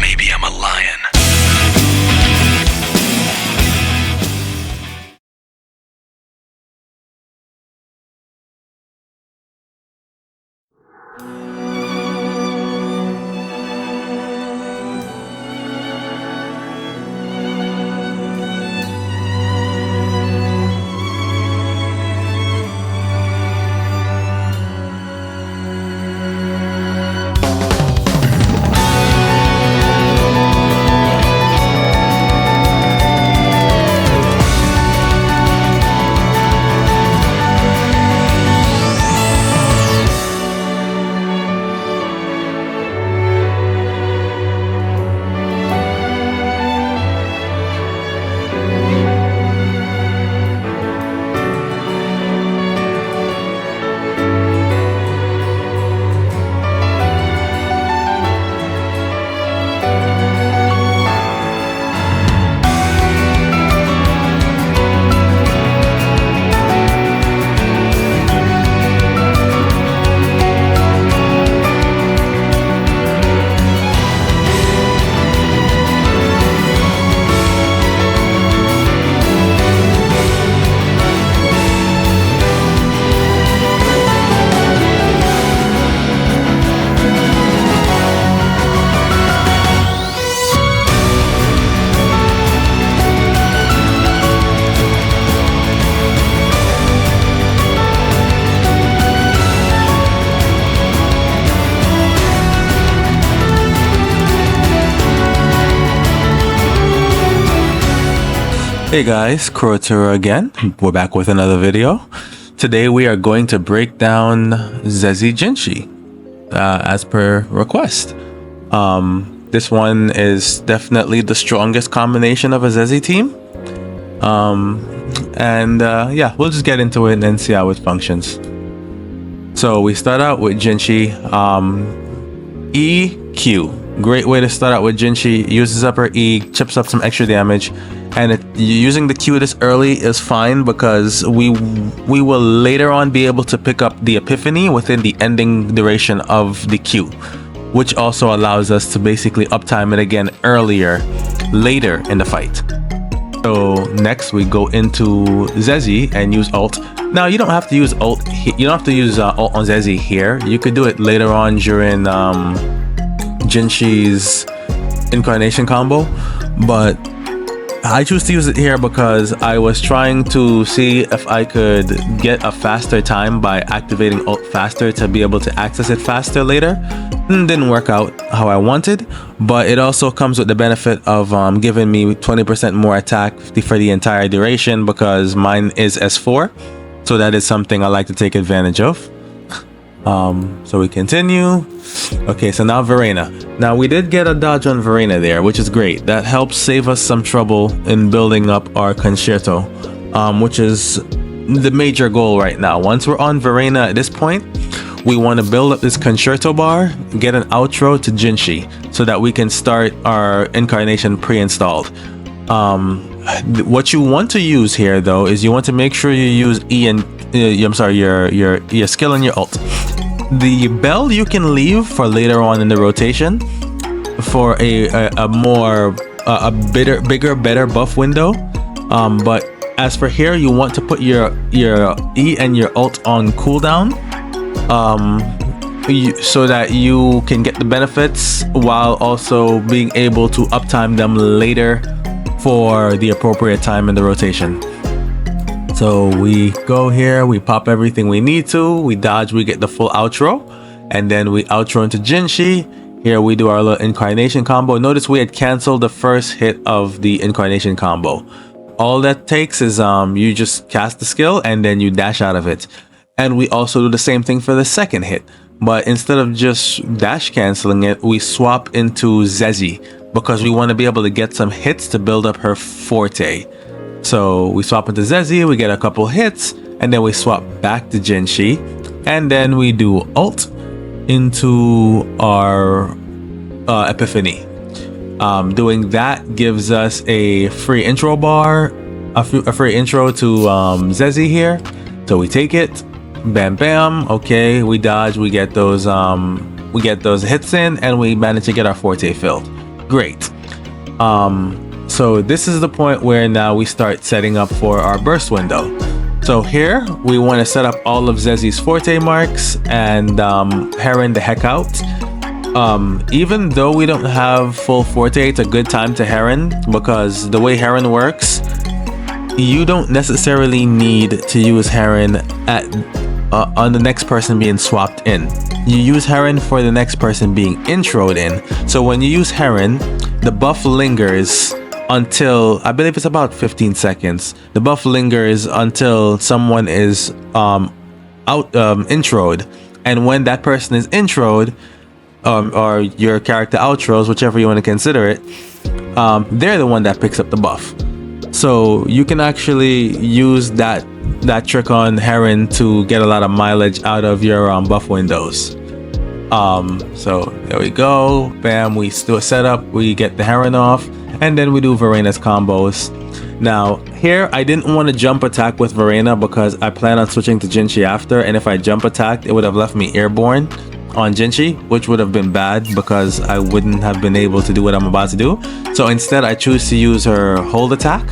Maybe I'm a lion. Hey guys, Kurotura again. We're back with another video. Today we are going to break down Zhezhi Jinshi as per request. This one is definitely the strongest combination of a Zhezhi team. Yeah, we'll just get into it and see how it functions. So we start out with Jinshi. EQ. Great way to start out with Jinshi. Uses up her E, chips up some extra damage, and using the Q this early is fine because we will later on be able to pick up the Epiphany within the ending duration of the Q, which also allows us to basically uptime it again later in the fight. So next we go into Zhezhi and use ult. Now you don't have to use ult. You don't have to use ult on Zhezhi here. You could do it later on during Jinshi's incarnation combo, but I choose to use it here because I was trying to see if I could get a faster time by activating ult faster to be able to access it faster later. Didn't work out how I wanted, but it also comes with the benefit of giving me 20% more attack for the entire duration because mine is S4, so that is something I like to take advantage of. So we continue. Okay, so now Verena. Now we did get a dodge on Verena there, which is great. That helps save us some trouble in building up our concerto, which is the major goal right now. Once we're on Verena at this point, we want to build up this concerto bar, get an outro to Jinshi so that we can start our incarnation pre-installed. What you want to use here though is you want to make sure you use E and your skill and your ult. The bell you can leave for later on in the rotation for a bigger, better buff window. But as for here, you want to put your E and your ult on cooldown, so that you can get the benefits while also being able to uptime them later for the appropriate time in the rotation. So we go here, we pop everything we need to, we dodge, we get the full outro, and then we outro into Jinshi. Here we do our little incarnation combo. Notice we had canceled the first hit of the incarnation combo. All that takes is you just cast the skill and then you dash out of it. And we also do the same thing for the second hit. But instead of just dash canceling it, we swap into Zhezhi because we want to be able to get some hits to build up her forte. So we swap into Zhezhi, we get a couple hits, and then we swap back to Jinshi, and then we do ult into our Epiphany. Doing that gives us a free intro bar a free intro to Zhezhi here. So we take it, bam bam. Okay, we dodge, we get those hits in, and we manage to get our forte filled. Great. So this is the point where now we start setting up for our burst window. So here we want to set up all of Zhezhi's forte marks and Heron the heck out. Even though we don't have full forte, it's a good time to Heron, because the way Heron works, you don't necessarily need to use Heron on the next person being swapped in. You use Heron for the next person being introed in. So when you use Heron, the buff lingers until, I believe it's about 15 seconds. The buff lingers until someone is introed, and when that person is introed, or your character outros, whichever you want to consider it, they're the one that picks up the buff. So you can actually use that trick on Heron to get a lot of mileage out of your buff windows. So there we go, bam, we do a setup, we get the Heron off, and then we do Verena's combos. Now here I didn't want to jump attack with Verena because I plan on switching to Jinshi after, and if I jump attacked, it would have left me airborne on Jinshi, which would have been bad because I wouldn't have been able to do what I'm about to do. So instead I choose to use her hold attack,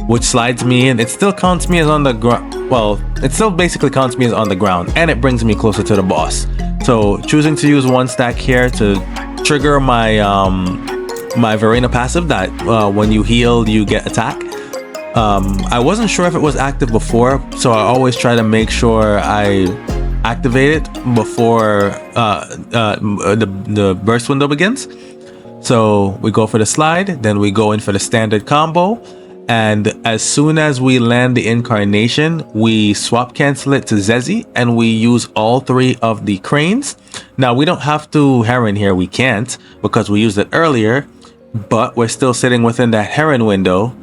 which slides me in. It still counts me as on the ground. Well, it still basically counts me as on the ground, and it brings me closer to the boss. So choosing to use one stack here to trigger my my Verena passive that when you heal you get attack. I wasn't sure if it was active before, so I always try to make sure I activate it before the burst window begins. So we go for the slide, then we go in for the standard combo, and as soon as we land the incarnation, we swap cancel it to Zhezhi, and we use all three of the cranes. Now we don't have to Heron here, we can't, because we used it earlier, but we're still sitting within that Heron window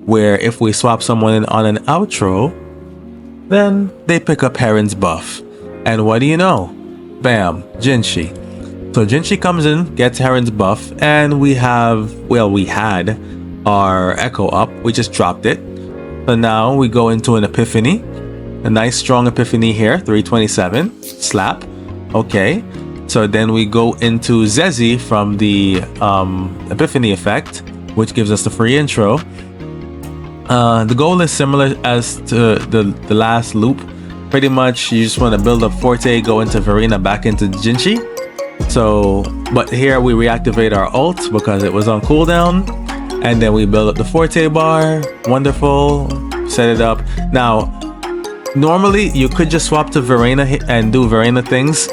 where if we swap someone in on an outro, then they pick up Heron's buff. And what do you know? Bam, Jinshi. So Jinshi comes in, gets Heron's buff, and we had our echo up. We just dropped it. So now we go into an epiphany. A nice strong epiphany here, 327. Slap. Okay. So then we go into Zhezhi from the epiphany effect, which gives us the free intro. The goal is similar as to the last loop. Pretty much you just want to build up forte, go into Verena, back into Jinshi. So, but here we reactivate our ult because it was on cooldown, and then we build up the forte bar. Wonderful. Set it up. Now, normally you could just swap to Verena and do Verena things,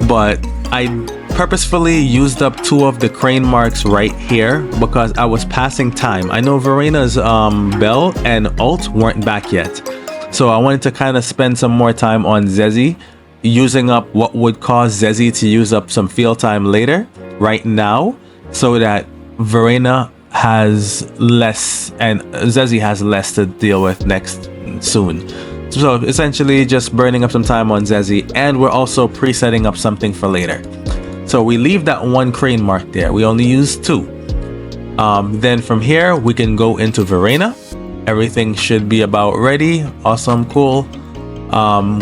but I purposefully used up two of the crane marks right here because I was passing time. I know Verena's bell and ult weren't back yet, so I wanted to kind of spend some more time on Zhezhi, using up what would cause Zhezhi to use up some field time later, right now, so that Verena has less and Zhezhi has less to deal with next soon. So essentially just burning up some time on Zhezhi, and we're also pre-setting up something for later. So we leave that one crane mark there. We only use two. Then from here we can go into Verena. Everything should be about ready. Awesome, cool.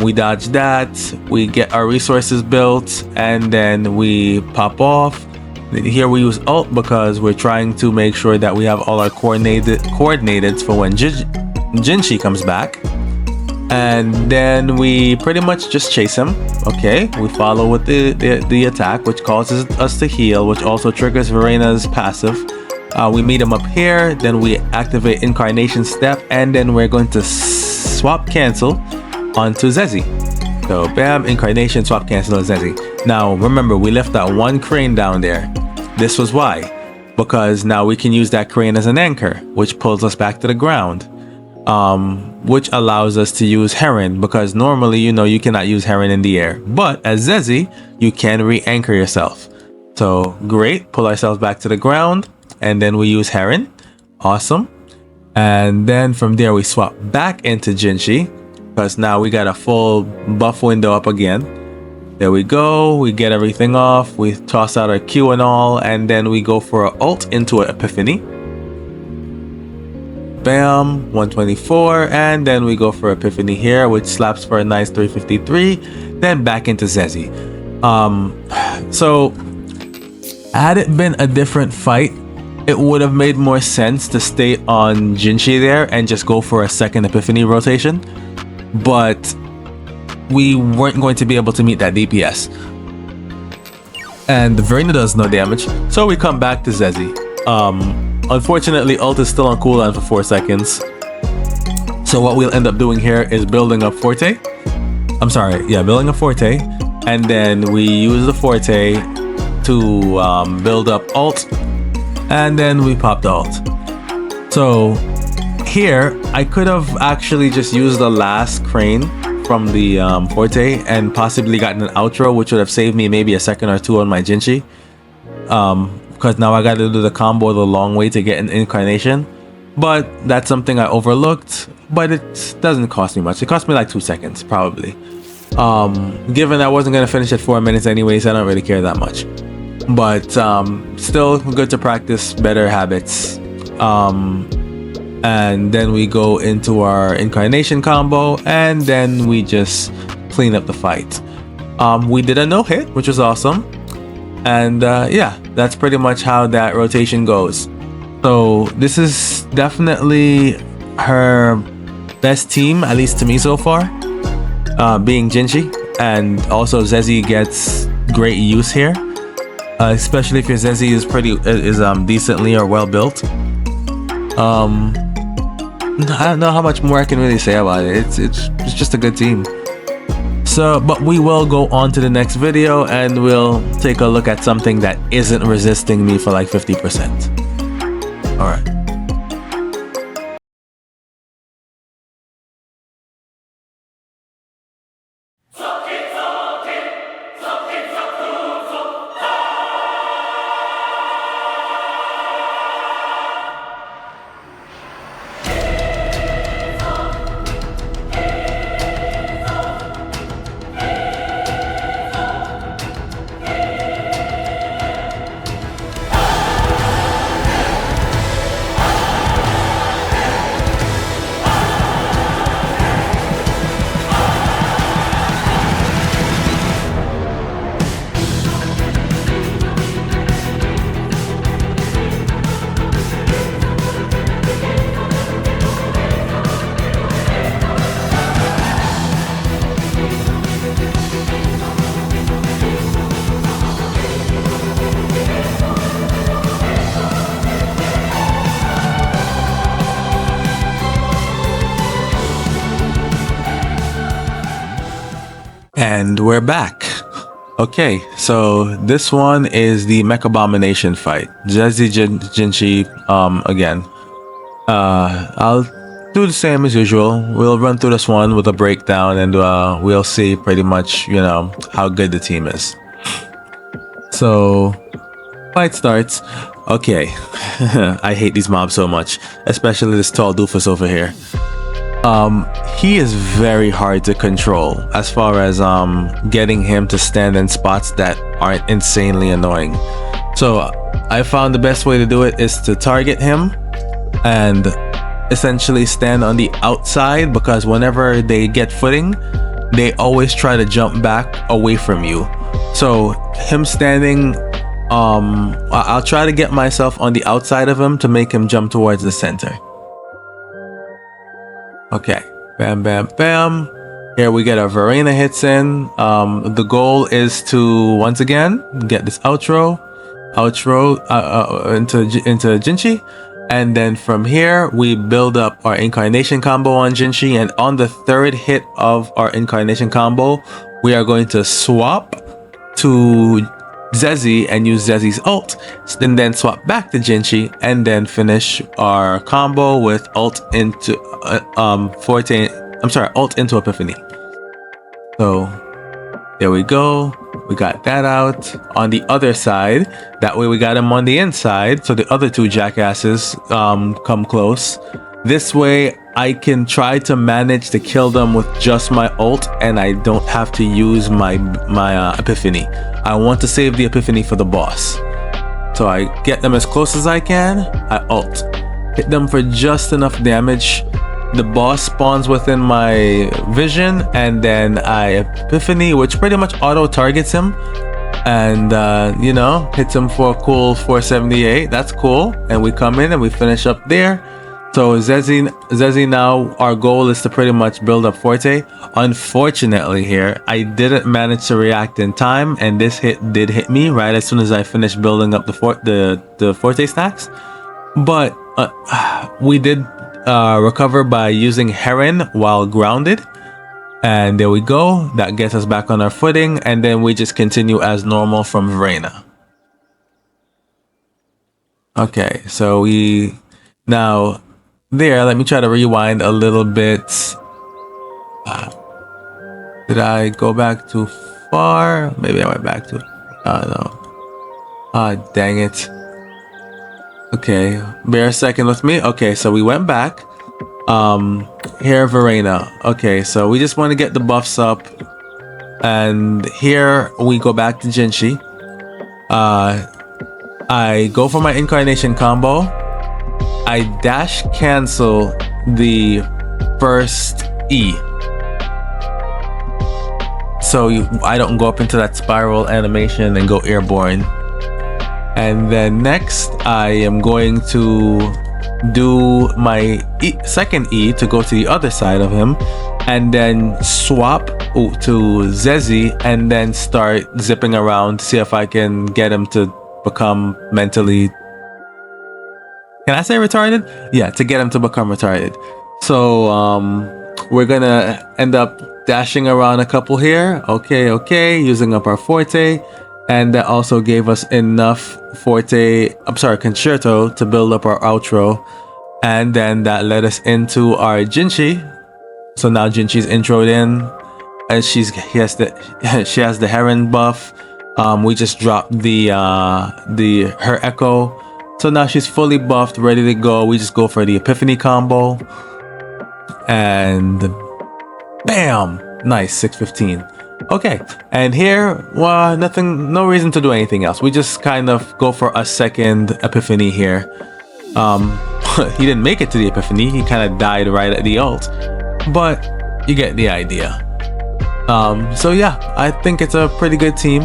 We dodge that, we get our resources built, and then we pop off. Here we use ult because we're trying to make sure that we have all our coordinates for when Jinshi comes back. And then we pretty much just chase him. Okay, we follow with the attack, which causes us to heal, which also triggers Verena's passive. We meet him up here, then we activate incarnation step, and then we're going to swap cancel onto Zhezhi. So bam, incarnation, swap cancel on Zhezhi. Now remember, we left that one crane down there. This was why, because now we can use that crane as an anchor, which pulls us back to the ground, which allows us to use Heron, because normally, you know, you cannot use Heron in the air, but as Zhezhi you can re-anchor yourself. So great, pull ourselves back to the ground, and then we use Heron. Awesome. And then from there we swap back into Jinshi, because now we got a full buff window up again. There we go, we get everything off, we toss out our Q and all, and then we go for an ult into an epiphany. bam, 124, and then we go for Epiphany here, which slaps for a nice 353, then back into Zhezhi. So had it been a different fight, it would have made more sense to stay on Jinshi there and just go for a second Epiphany rotation, but we weren't going to be able to meet that DPS. And the Verena does no damage, so we come back to Zhezhi. Unfortunately, ult is still on cooldown for 4 seconds. So what we'll end up doing here is building up Forte. Building a Forte. And then we use the Forte to build up ult. And then we pop the ult. So here, I could have actually just used the last crane from the Forte and possibly gotten an outro, which would have saved me maybe a second or two on my Jinshi. Because now I got to do the combo the long way to get an incarnation. But that's something I overlooked. But it doesn't cost me much. It cost me like 2 seconds, probably. Given I wasn't going to finish at 4 minutes anyways, I don't really care that much. But still good to practice better habits. And then we go into our incarnation combo, and then we just clean up the fight. We did a no-hit, which was awesome. And yeah, that's pretty much how that rotation goes. So this is definitely her best team, at least to me so far, being Jinshi. And also Zhezhi gets great use here, especially if your Zhezhi is decently or well built. I don't know how much more I can really say about it. It's just a good team. So, but we will go on to the next video and we'll take a look at something that isn't resisting me for like 50%. Alright. And we're back. Okay, so this one is the Mech Abomination fight. Zhezhi Jinshi again. I'll do the same as usual. We'll run through this one with a breakdown and we'll see pretty much, you know, how good the team is. So, fight starts. Okay, I hate these mobs so much, especially this tall doofus over here. He is very hard to control as far as getting him to stand in spots that aren't insanely annoying. So I found the best way to do it is to target him and essentially stand on the outside, because whenever they get footing, they always try to jump back away from you. So him standing, I'll try to get myself on the outside of him to make him jump towards the center. Okay, bam, bam, bam. Here we get our Verena hits in. The goal is to, once again, get this outro into Jinshi. And then from here, we build up our incarnation combo on Jinshi. And on the third hit of our incarnation combo, we are going to swap to Zhezhi and use Zhezhi's ult, and then swap back to Jinshi, and then finish our combo with ult into ult into Epiphany. So there we go. We got that out. On the other side, that way we got him on the inside, so the other two jackasses come close. This way I can try to manage to kill them with just my ult, and I don't have to use my Epiphany. I want to save the Epiphany for the boss. So I get them as close as I can, I ult. hit them for just enough damage. The boss spawns within my vision, and then I Epiphany, which pretty much auto targets him, and you know, hits him for a cool 478. That's cool. And we come in and we finish up there. So Zhezhi now, our goal is to pretty much build up Forte. Unfortunately here, I didn't manage to react in time, and this hit did hit me right as soon as I finished building up the Forte stacks. But we did recover by using Heron while grounded. And there we go. That gets us back on our footing, and then we just continue as normal from Verena. Okay, so we now there. Let me try to rewind a little bit. Did I go back too far? Maybe I went back too. No. Dang it. Okay, bear a second with me. Okay, so we went back. Here, Verena. Okay, so we just want to get the buffs up, and here we go back to Jinshi. I go for my incarnation combo. I dash cancel the first E, so I don't go up into that spiral animation and go airborne. And then next I am going to do my second E to go to the other side of him, and then swap to Zhezhi, and then start zipping around to see if I can get him to become mentally, can I say retarded? Yeah, to get him to become retarded. So we're gonna end up dashing around a couple here. Okay, using up our Forte, and that also gave us enough concerto to build up our outro, and then that led us into our Jinshi. So now Jinshi's introed in, and she has the Heron buff. We just dropped her Echo, so now she's fully buffed, ready to go. We just go for the Epiphany combo, and bam, nice 615. Okay, and here, well, no reason to do anything else. We just kind of go for a second Epiphany here. He didn't make it to the Epiphany. He kind of died right at the ult, but you get the idea. So yeah, I think it's a pretty good team.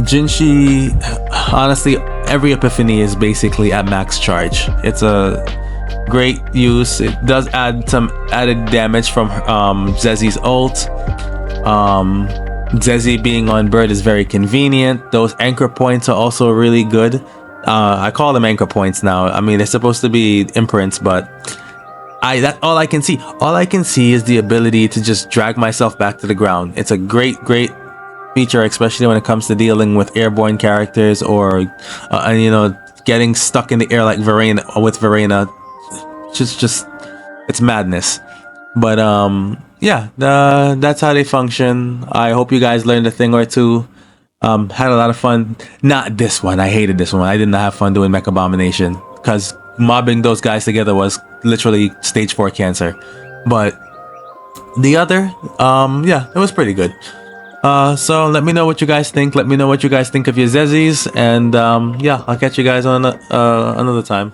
Jinshi, honestly, every Epiphany is basically at max charge. It's a great use. It does add some added damage from Zhezhi's ult. Zhezhi being on bird is very convenient. Those anchor points are also really good. I call them anchor points now. I mean, they're supposed to be imprints, but that's all I can see. All I can see is the ability to just drag myself back to the ground. It's a great feature, especially when it comes to dealing with airborne characters, or you know, getting stuck in the air like Verena. Just it's madness. But yeah, that's how they function. I hope you guys learned a thing or two. Had a lot of fun. Not this one. I hated this one. I did not have fun doing Mech Abomination, because mobbing those guys together was literally stage 4 cancer. But the other, yeah, it was pretty good. So let me know what you guys think. Let me know what you guys think of your Zhezhis, and yeah, I'll catch you guys on another time.